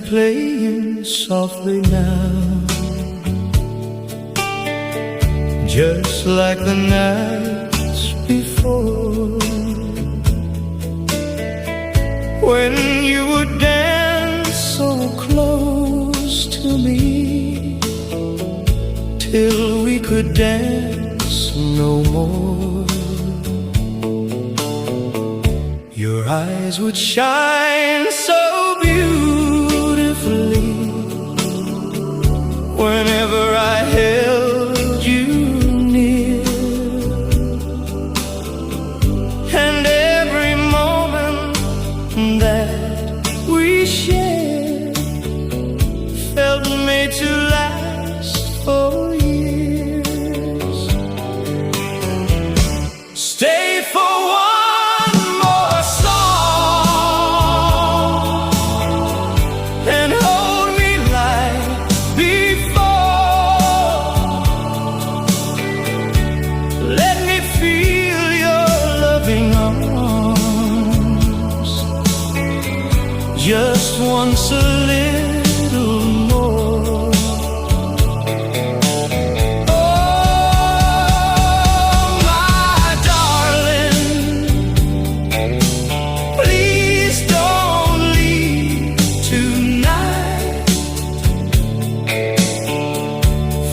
playing softly now, just like the nights before, when you would dance so close to me, till we could dance no more. Your eyes would shine so beautifully whenever I held you near, and every moment that we shared felt made to last for years. Stay for one more song and hold me like before. Let me feel your loving arms just once a little more. Oh, my darling, please don't leave tonight.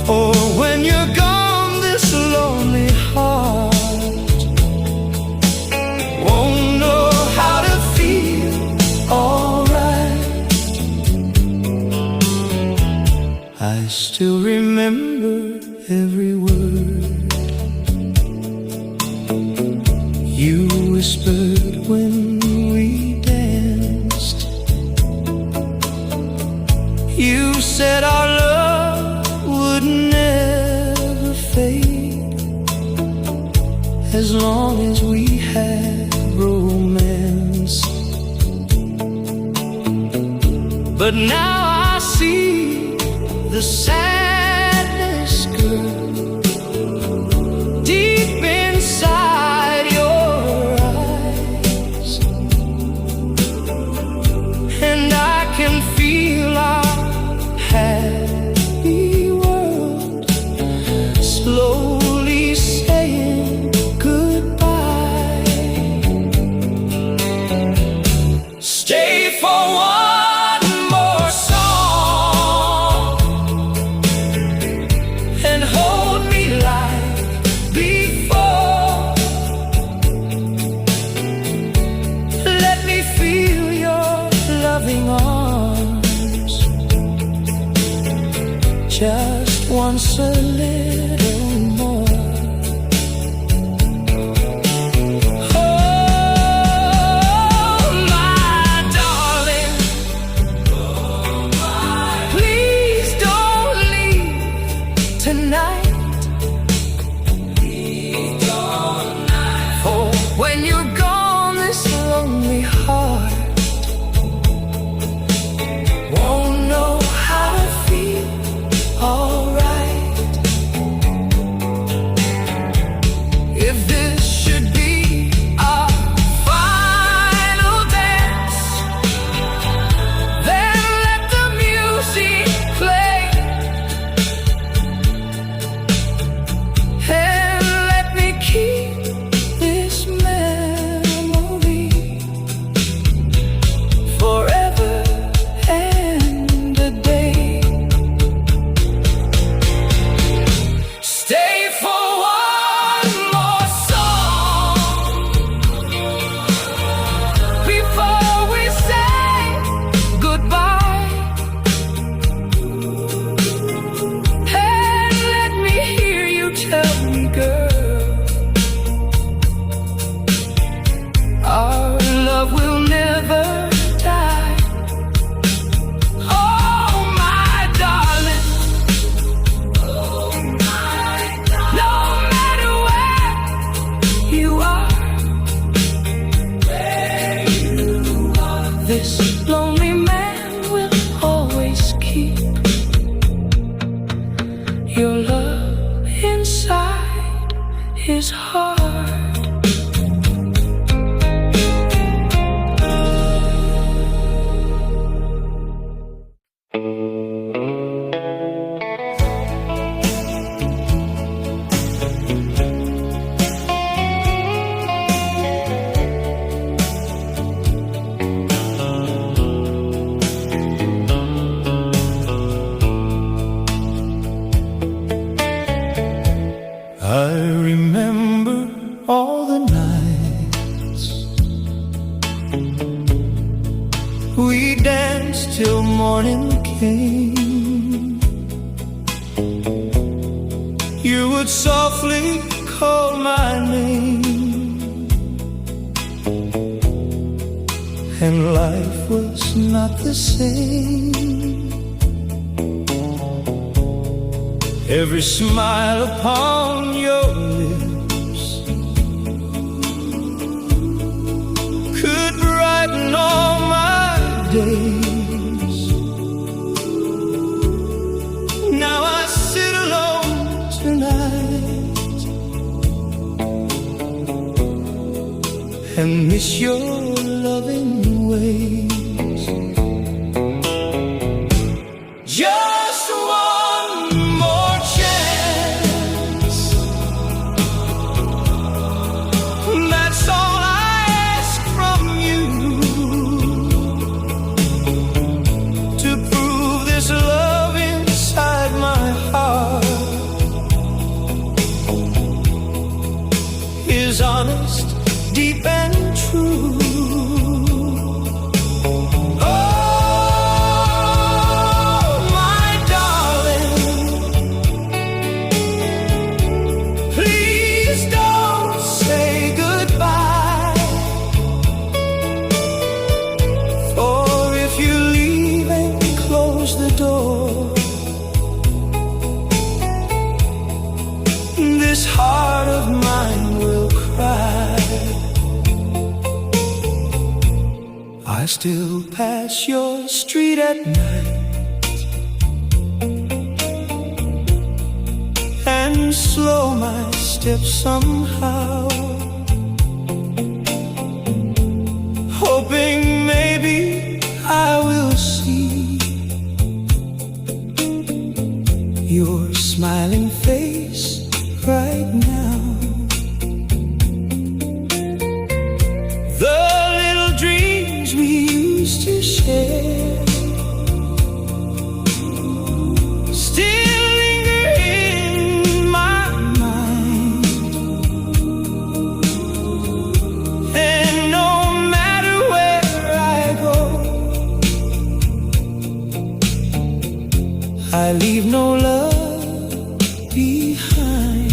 For when you're gone, this lonely heart won't know how to feel alright. I still remember every word you whispered when we danced. You said our love would never fade as long as we had romance. But now I see the sadness, girl, deep inside your eyes, and I can feel our happy world slowly saying goodbye. Stay for one more song and hold me like before. Let me feel your loving arms just once a little more. Oh, my darling, please don't leave tonight. For when you're gone, this lonely heart won't know how to feel alright. If this should be our final dance, then let the music play, and let me keep this memory forever and a day. Stay for one more song before we say goodbye, and let me hear you tell me, girl, our love will never die. Oh, my darling, no matter where you are, this lonely man will always keep your love inside his heart. morning came, you would softly call my name, and life was not the same. Every smile upon your lips could brighten all my days. Now I sit alone tonight and miss your loving ways. Just one more chance, that's all I ask from you, to prove this love inside my heart is honest, deep and true. This heart of mine will cry. I still pass your street at night and slow my steps somehow, hoping maybe I will see your smiling face right now. The little dreams we used to share still linger in my mind, and no matter where I go, I leave no love behind.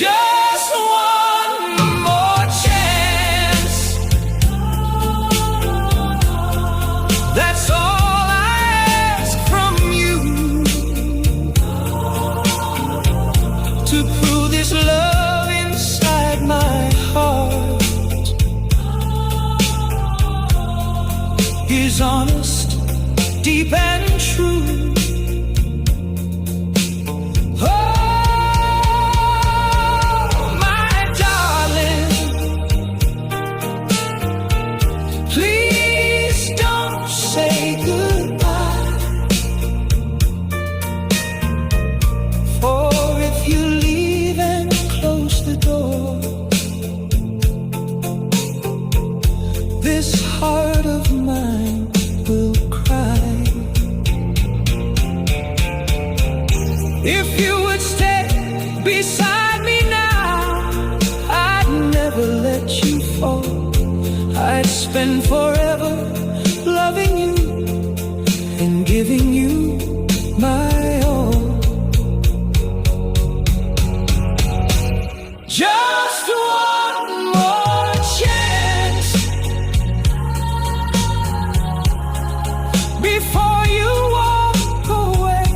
Just one more chance, that's all I ask from you, to prove this love inside my heart is honest, deep and true. This heart of mine will cry. If you would stay beside me now, I'd never let you fall. I'd spend forever loving you and giving you my all. Just one more chance before you walk away,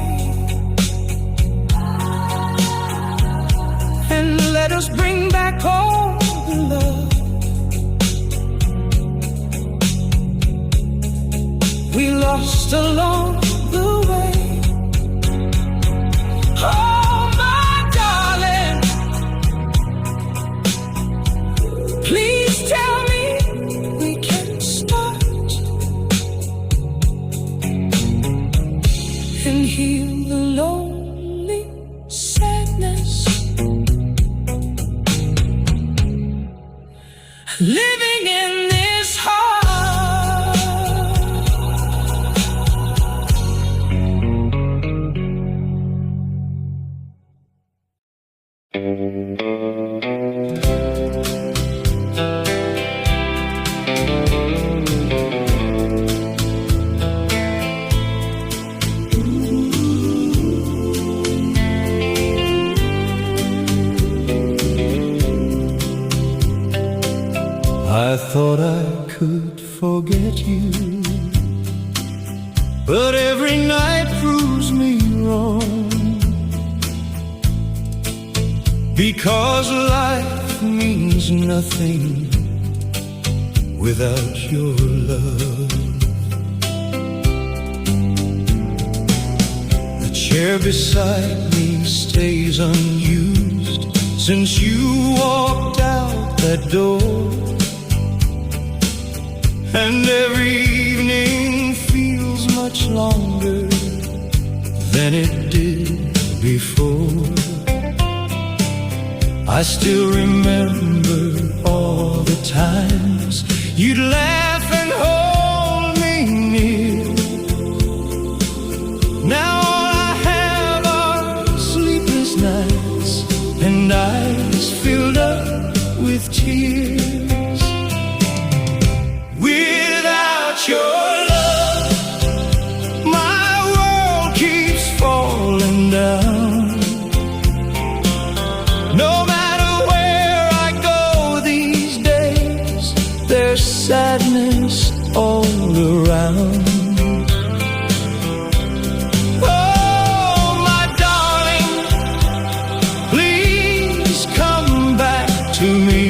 and let us bring back all the love we lost along the way. Oh, my darling, please tell me we can start and heal the lonely sadness living in this heart. you, but every night proves me wrong, because life means nothing without your love. The chair beside me stays unused since you walked out that door, and every evening feels much longer than it did before. I still remember all the times you'd laugh and hold me near. Now all I have are sleepless nights and eyes filled up with tears. Without your love, my world keeps falling down. No matter where I go these days, there's sadness all around. Oh, my darling, please come back to me,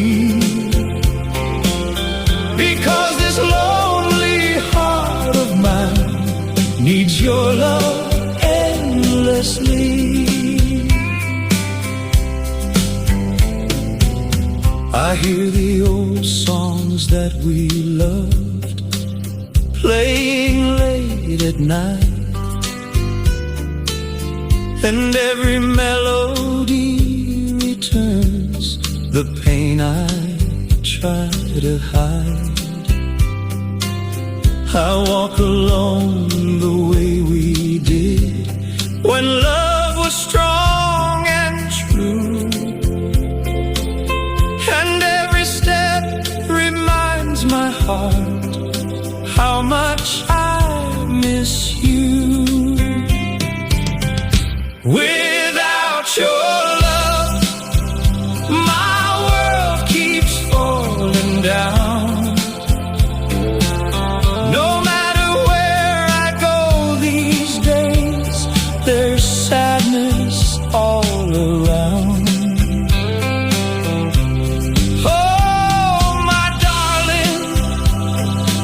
because this lonely heart of mine needs your love endlessly. I hear the old songs that we loved playing late at night, and every melody returns the pain I try to hide. I walk alone the way we did when love was strong and true, and every step reminds my heart how much I miss you. Without your love, my world keeps falling down. No matter where I go these days, there's sadness all around. Oh, my darling,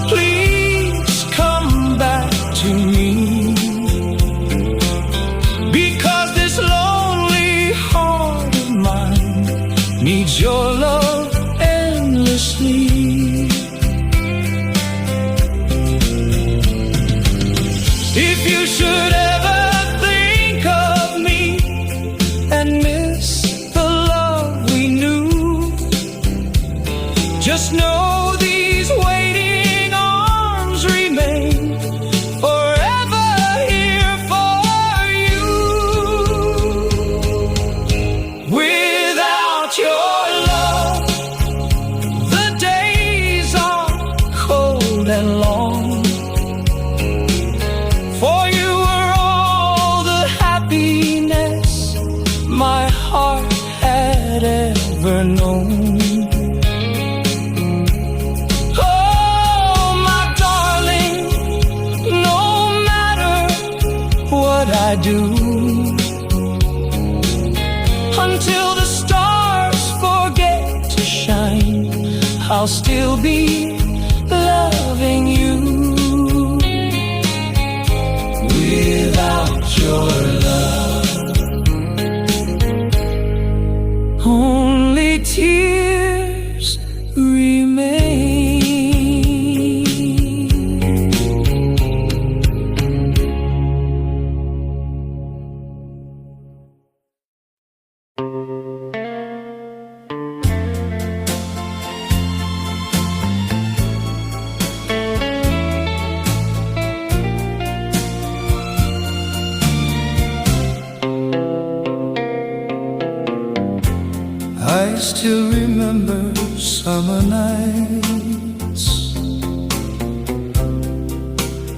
please come back to me, because this lonely heart of mine needs your love endlessly. If you should ever think of me and miss the love we knew, just know these waiting arms remain forever here for you. Without your love, the days are cold and long, for you were all the happiness my heart had ever known. Oh, my darling, no matter what I do, until the stars forget to shine, I'll still be loving you. Without your love, only tears remain. I still remember summer nights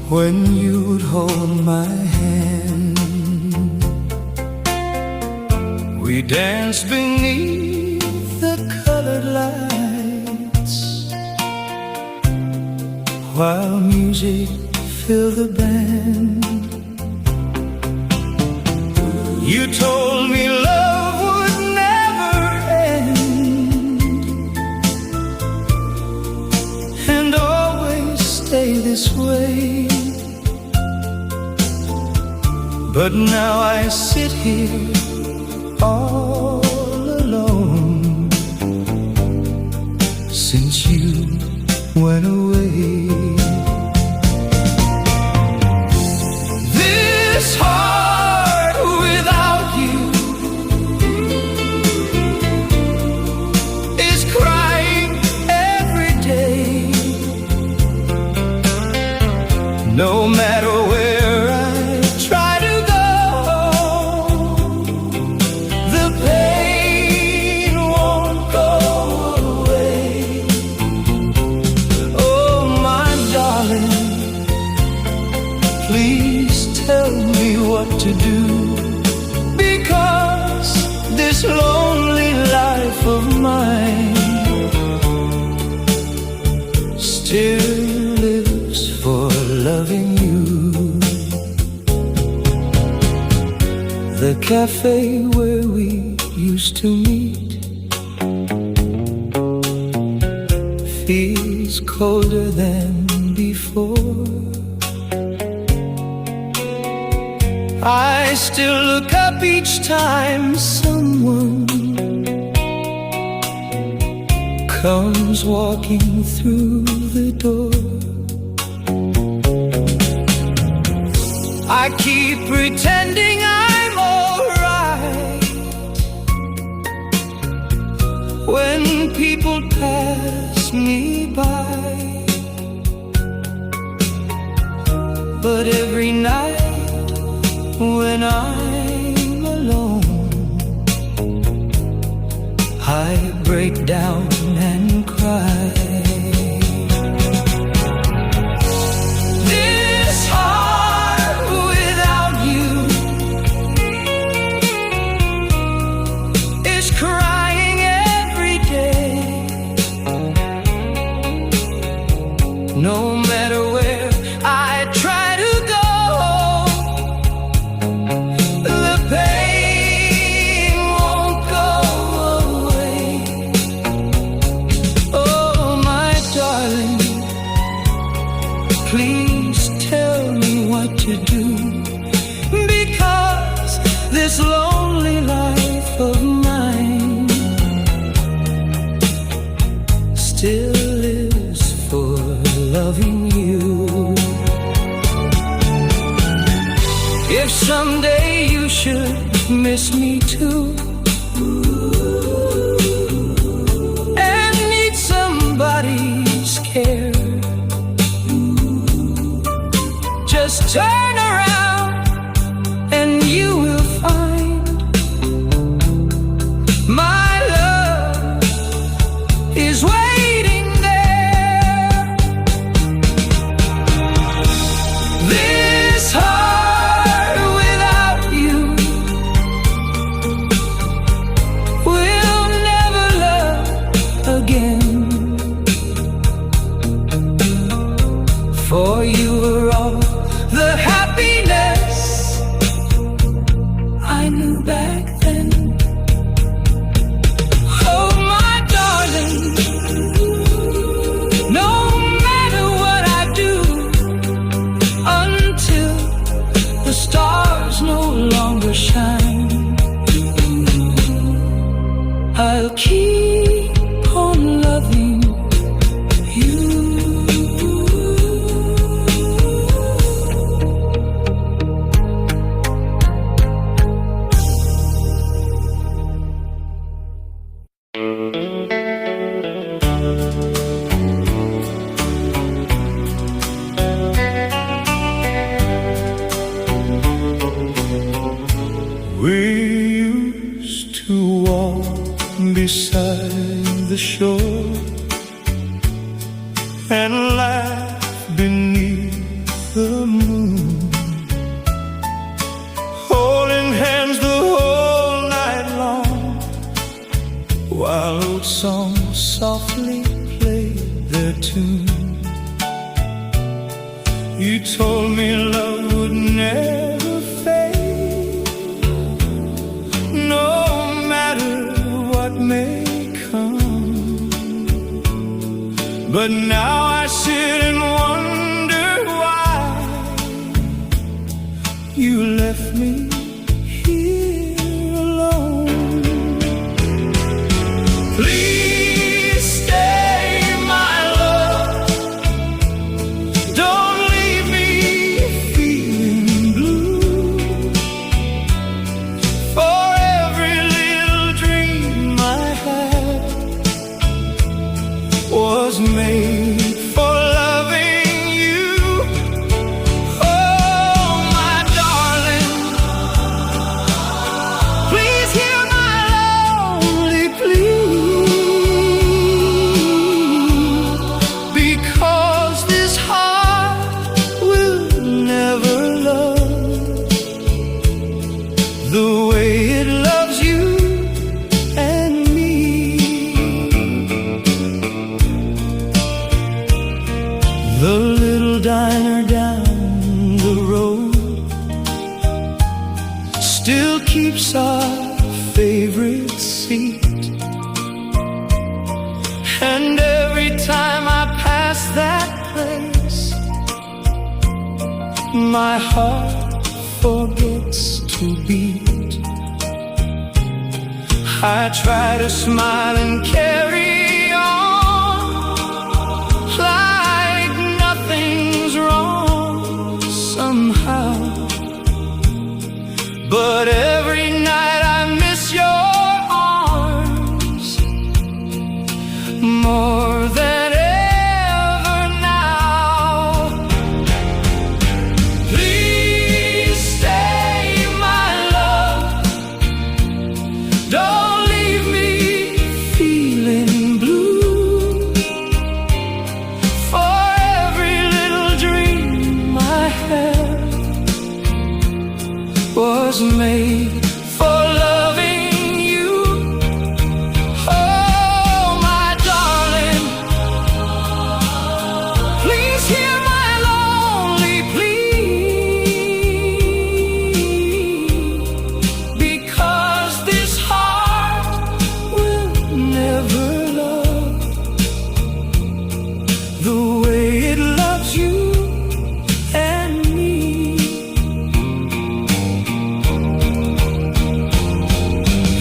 when you'd hold my hand. We danced beneath the colored lights while music filled the band. You told me love would never end and always stay this way. But now I sit here all alone since you went away. This heart without you is crying every day. No matter where I try to go, the pain won't go away. Oh, my darling, please tell me what to do, because this lonely life of mine still lives for loving you. The cafe where we used to meet feels colder than before. I still look up each time someone comes walking through the door. I keep pretending I'm alright when people pass me by, but every night when I'm alone, I break down and cry. This heart without you is crying every day. No matter where I try to go, the pain won't go away. Oh, my darling, please tell me what to do, because this lonely life of mine still lives for loving you. If someday you should miss me too and need somebody's care, just turn around and you will find my love is waiting there. This heart without you will never love again, for you were all the happiness I knew back then. Oh, my darling, no matter what I do, until the stars no longer shine, I'll keep on loving you. You told me love would never fade, no matter what may come. But now I sit and wonder why you left me here alone. Please stay, my love. Don't leave me feeling blue. For every little dream I had was made for loving you. Oh, my darling, please hear my lonely plea, because this heart will never love the way it loves you and me. The little diner down the road still keeps our favorite seat, and every time I pass that place, my heart forgets to beat. I try to smile and carry on like nothing's wrong somehow, but every night I miss your arms more than ever now. Please stay, my love. Don't leave me feeling blue. For every little dream I had was made for loving you. Oh, my darling, please hear my lonely plea, because this heart will never love the way it loves you and me.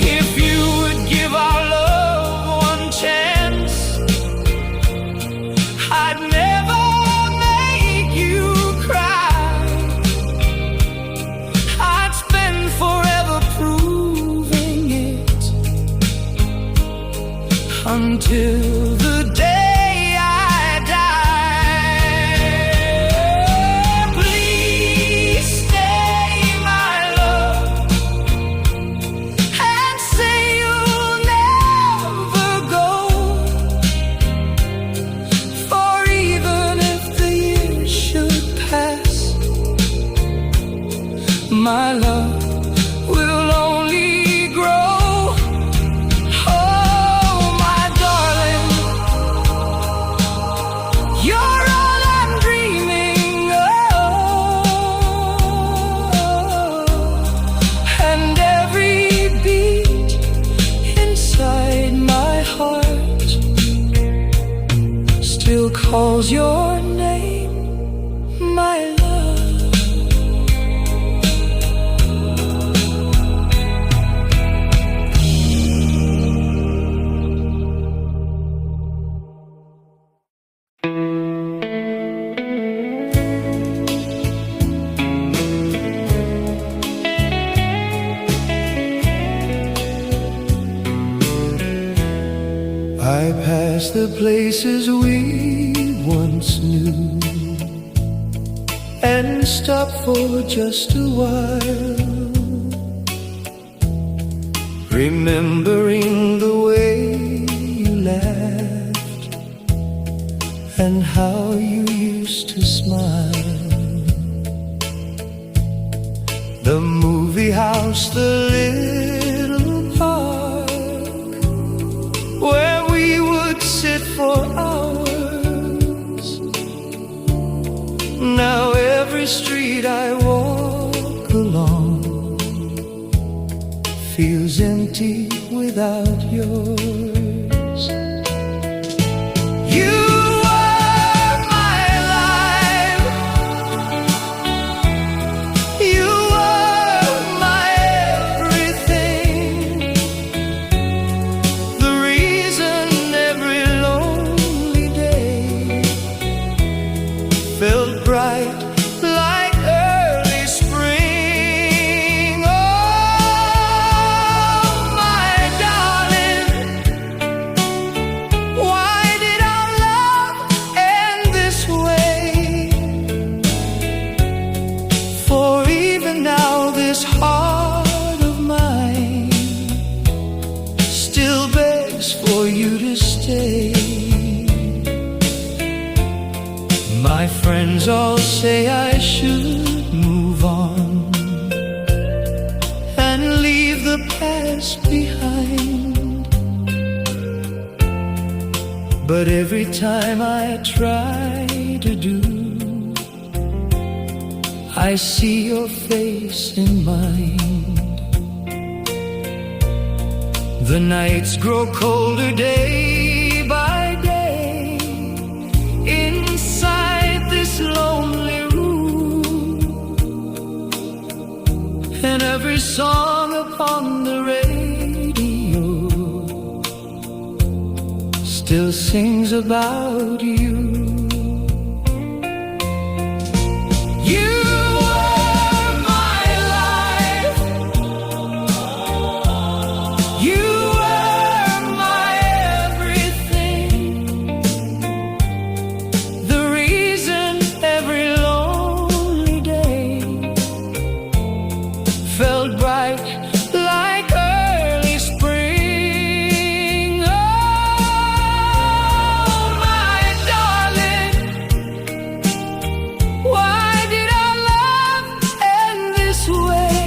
If you would give our love one chance, I'd never make you cry. I'd spend forever proving it until the day I die. Please stay, my love, and say you'll never go. For even if the years should pass, my love will only grow. Oh, my darling, you're all I'm dreaming of, and every beat inside my heart still calls your name, my love. I pass the places we once knew and stop for just a while, remembering the way you laughed and how you used to smile. The movie house, the little park where we would sit for hours. Now every street I walk along feels empty without yours. You were my life, you were my everything, the reason every lonely day felt bright like early spring. Oh, my darling, why did our love end this way? For even now this heart of mine still begs for you to stay. My friends all say I should move on and leave the past behind, but every time I try to do, I see your face in mine. The nights grow colder day by day inside this lonely room, and every song upon the radio still sings about you. You were my life, you were my everything, the reason every lonely day felt bright like early spring. Oh, my darling, why did our love end this way?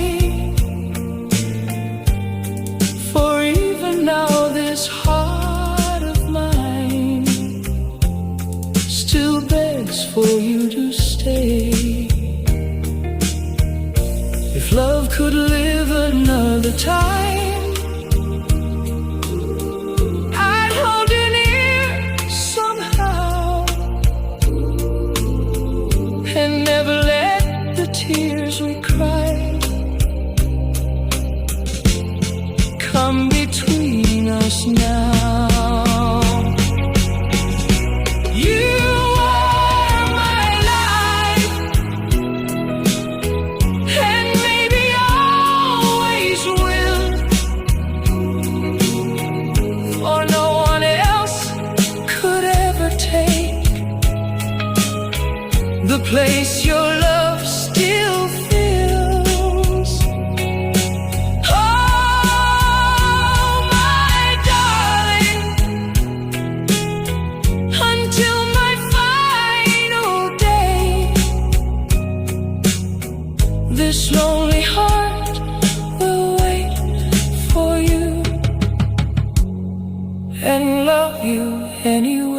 For even now this heart of mine still begs for you to stay. If love could live another time, I'd hold you near somehow and never let the tears we cried come between us now. You are my life, and maybe always will, for no one else could ever take the place your love still fills. Oh, my darling, until my final day, this lonely heart will wait for you and love you anyway.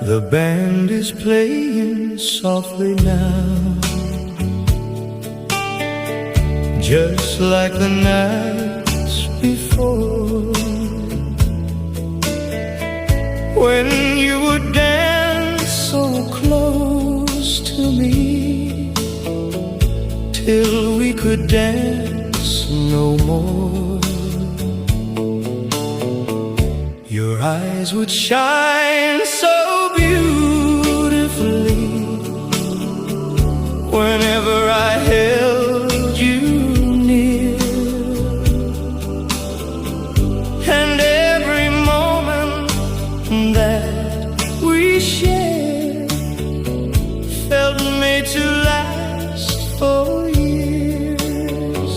The band is playing softly now, just like the nights before, when you would dance so close to me till we could dance no more. Your eyes would shine so beautifully whenever I held you near, and every moment that we shared felt made to last for years.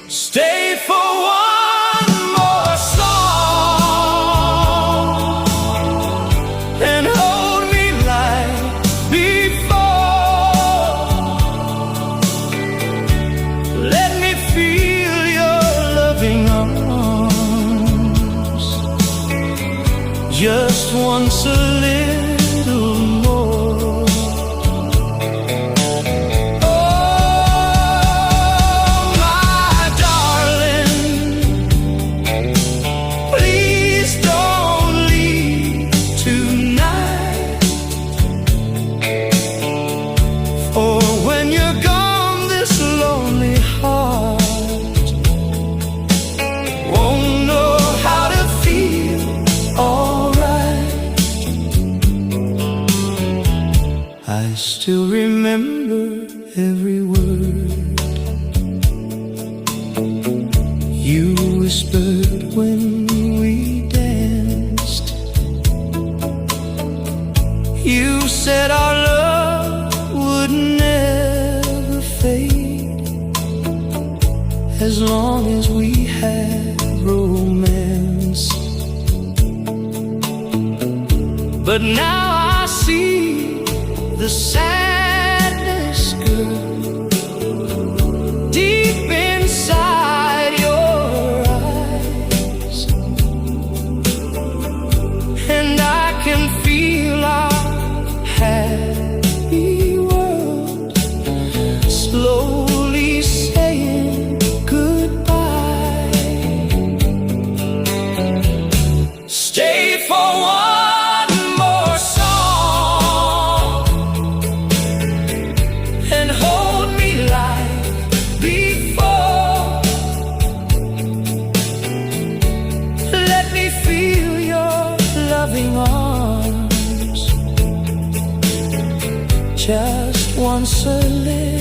Stay for one just once a little more. Oh, my darling, please don't leave tonight. For when you're gone, this lonely heart won't know how to feel alright. I still remember every word you whispered when we danced. You said our love would never fade as long as we had romance. But now I see the sadness, girl, deep inside your eyes, and I can feel our happy world slowly saying goodbye. Stay for one more song and hold me like before. Let me feel your loving arms just once a little